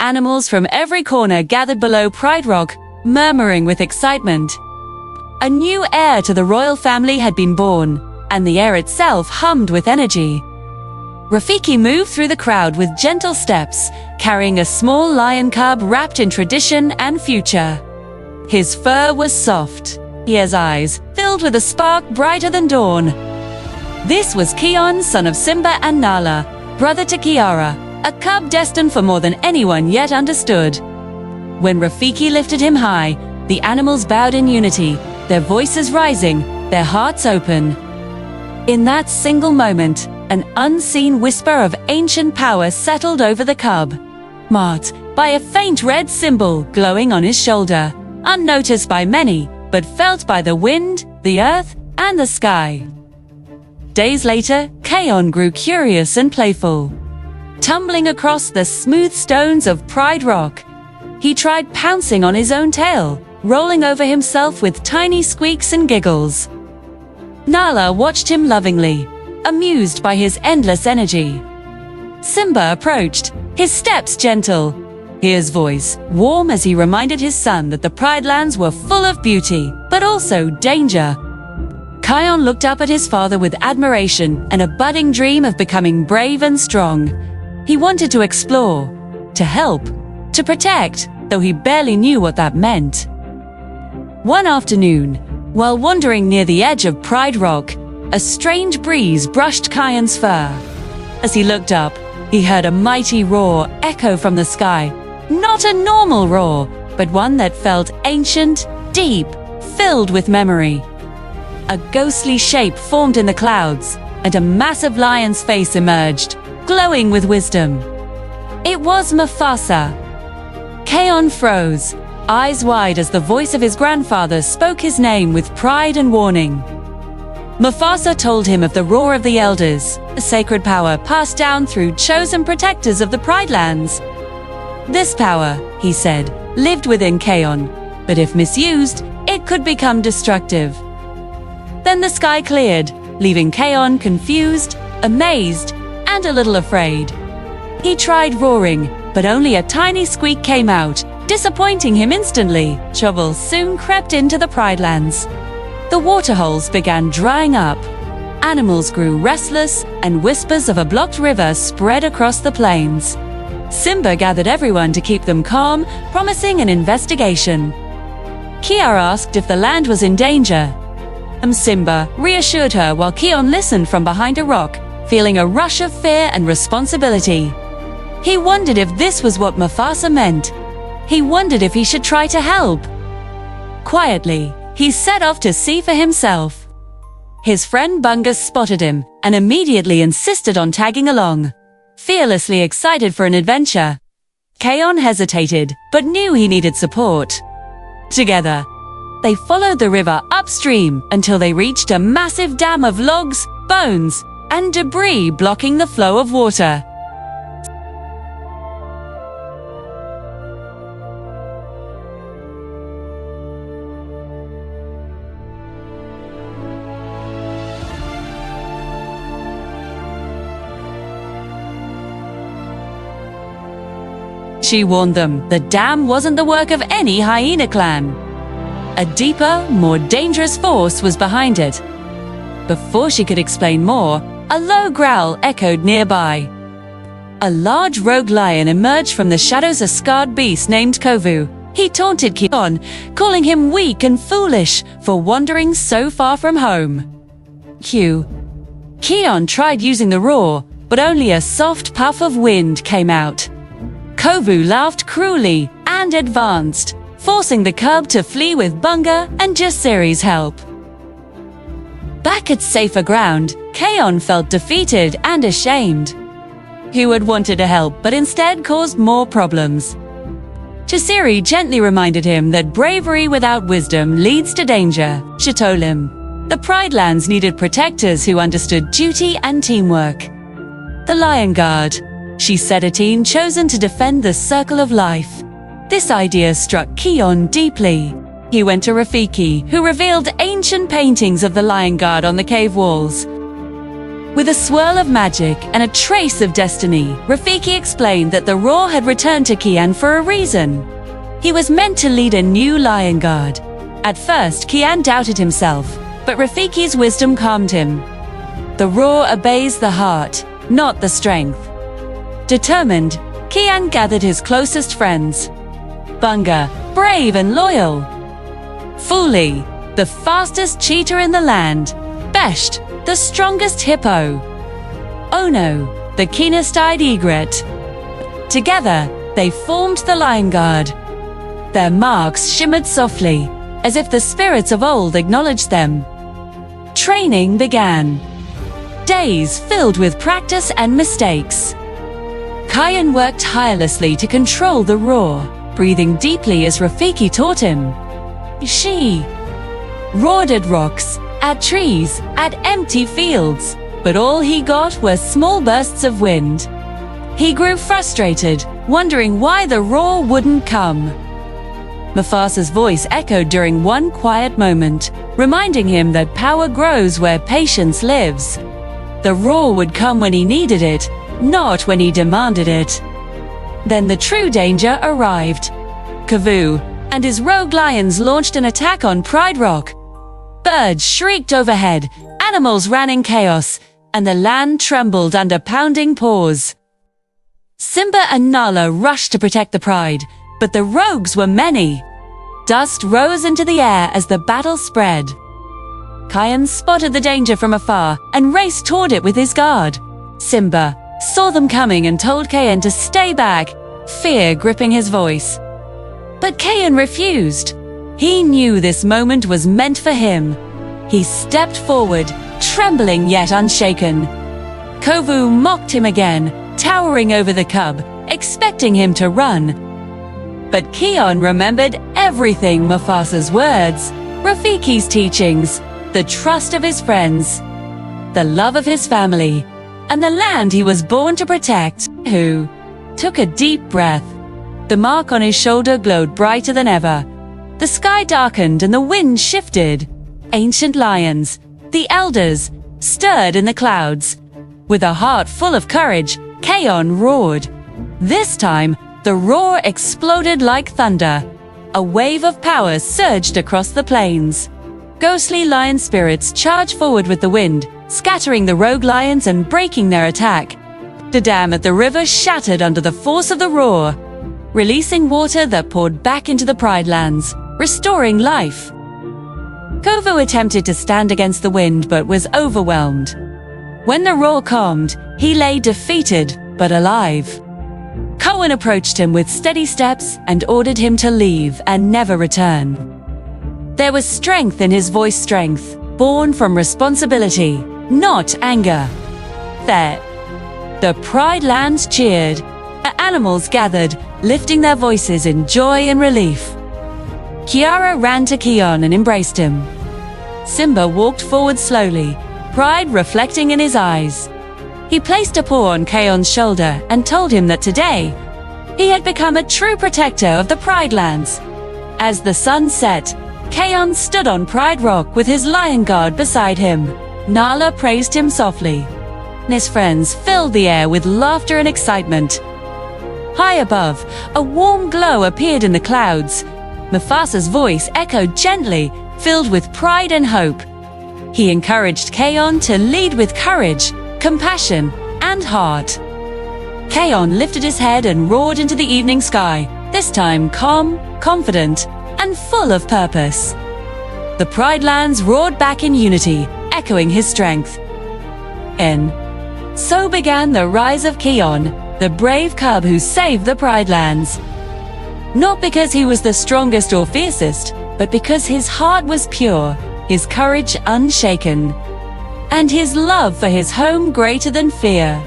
Animals from every corner gathered below Pride Rock, murmuring with excitement. A new heir to the royal family had been born, and the air itself hummed with energy. Rafiki moved through the crowd with gentle steps, carrying a small lion cub wrapped in tradition and future. His fur was soft, his eyes filled with a spark brighter than dawn. This was Kion, son of Simba and Nala, brother to Kiara, a cub destined for more than anyone yet understood. When Rafiki lifted him high, the animals bowed in unity, their voices rising, their hearts open. In that single moment, an unseen whisper of ancient power settled over the cub, marked by a faint red symbol glowing on his shoulder, unnoticed by many, but felt by the wind, the earth, and the sky. Days later, Kion grew curious and playful. Tumbling across the smooth stones of Pride Rock, he tried pouncing on his own tail, rolling over himself with tiny squeaks and giggles. Nala watched him lovingly, amused by his endless energy. Simba approached, his steps gentle, his voice warm as he reminded his son that the Pride Lands were full of beauty, but also danger. Kion looked up at his father with admiration and a budding dream of becoming brave and strong. He wanted to explore, to help, to protect, though he barely knew what that meant. One afternoon, while wandering near the edge of Pride Rock, a strange breeze brushed Kion's fur. As he looked up, he heard a mighty roar echo from the sky. Not a normal roar, but one that felt ancient, deep, filled with memory. A ghostly shape formed in the clouds, and a massive lion's face emerged, glowing with wisdom. It was Mufasa. Kion froze, eyes wide as the voice of his grandfather spoke his name with pride and warning. Mufasa told him of the roar of the elders, a sacred power passed down through chosen protectors of the Pride Lands. This power, he said, lived within Kion, but if misused, it could become destructive. Then the sky cleared, leaving Kion confused, amazed, and a little afraid. He tried roaring, but only a tiny squeak came out, disappointing him instantly. Trouble soon crept into the Pride Lands. The waterholes began drying up. Animals grew restless, and whispers of a blocked river spread across the plains. Simba gathered everyone to keep them calm, promising an investigation. Kiara asked if the land was in danger. Simba reassured her while Kion listened from behind a rock, feeling a rush of fear and responsibility. He wondered if this was what Mufasa meant. He wondered if he should try to help. Quietly, he set off to see for himself. His friend Bungus spotted him and immediately insisted on tagging along, fearlessly excited for an adventure. Kion hesitated, but knew he needed support. Together, they followed the river upstream until they reached a massive dam of logs, bones, and debris blocking the flow of water. She warned them the dam wasn't the work of any hyena clan. A deeper, more dangerous force was behind it. Before she could explain more, a low growl echoed nearby. A large rogue lion emerged from the shadows, a scarred beast named Kovu. He taunted Kion, calling him weak and foolish for wandering so far from home. Kion tried using the roar, but only a soft puff of wind came out. Kovu laughed cruelly and advanced, forcing the cub to flee with Bunga and Jasiri's help. Back at safer ground, Kion felt defeated and ashamed. He had wanted to help, but instead caused more problems. Jasiri gently reminded him that bravery without wisdom leads to danger. She told him the Pride Lands needed protectors who understood duty and teamwork. The Lion Guard, she said, a team chosen to defend the circle of life. This idea struck Kion deeply. He went to Rafiki, who revealed ancient paintings of the Lion Guard on the cave walls. With a swirl of magic and a trace of destiny, Rafiki explained that the roar had returned to Kian for a reason. He was meant to lead a new lion guard. At first, Kian doubted himself, but Rafiki's wisdom calmed him. The roar obeys the heart, not the strength. Determined, Kian gathered his closest friends. Bunga, brave and loyal. Fuli, the fastest cheetah in the land. Besht, the strongest hippo. Ono, the keenest-eyed egret. Together, they formed the Lion Guard. Their marks shimmered softly, as if the spirits of old acknowledged them. Training began. Days filled with practice and mistakes. Kian worked tirelessly to control the roar, breathing deeply as Rafiki taught him. She roared at rocks, at trees, at empty fields, but all he got were small bursts of wind. He grew frustrated, wondering why the roar wouldn't come. Mufasa's voice echoed during one quiet moment, reminding him that power grows where patience lives. The roar would come when he needed it, not when he demanded it. Then the true danger arrived. Kavu and his rogue lions launched an attack on Pride Rock. Birds shrieked overhead, animals ran in chaos, and the land trembled under pounding paws. Simba and Nala rushed to protect the Pride, but the rogues were many. Dust rose into the air as the battle spread. Kian spotted the danger from afar and raced toward it with his guard. Simba saw them coming and told Kian to stay back, fear gripping his voice. But Kian refused. He knew this moment was meant for him. He stepped forward, trembling yet unshaken. Kovu mocked him again, towering over the cub, expecting him to run. But Kion remembered everything: Mufasa's words, Rafiki's teachings, the trust of his friends, the love of his family, and the land he was born to protect. Who took a deep breath. The mark on his shoulder glowed brighter than ever. The sky darkened and the wind shifted. Ancient lions, the elders, stirred in the clouds. With a heart full of courage, Kion roared. This time, the roar exploded like thunder. A wave of power surged across the plains. Ghostly lion spirits charged forward with the wind, scattering the rogue lions and breaking their attack. The dam at the river shattered under the force of the roar, releasing water that poured back into the Pride Lands, restoring life. Kovu attempted to stand against the wind but was overwhelmed. When the roar calmed, he lay defeated but alive. Koen approached him with steady steps and ordered him to leave and never return. There was strength in his voice, strength born from responsibility, not anger. There, the Pride Lands cheered. Animals gathered, lifting their voices in joy and relief. Kiara ran to Kion and embraced him. Simba walked forward slowly, pride reflecting in his eyes. He placed a paw on Kion's shoulder and told him that today, he had become a true protector of the Pride Lands. As the sun set, Kion stood on Pride Rock with his lion guard beside him. Nala praised him softly. His friends filled the air with laughter and excitement. High above, a warm glow appeared in the clouds. Mufasa's voice echoed gently, filled with pride and hope. He encouraged Kion to lead with courage, compassion, and heart. Kion lifted his head and roared into the evening sky, this time calm, confident, and full of purpose. The Pride Lands roared back in unity, echoing his strength. So began the rise of Kion, the brave cub who saved the Pride Lands. Not because he was the strongest or fiercest, but because his heart was pure, his courage unshaken, and his love for his home greater than fear.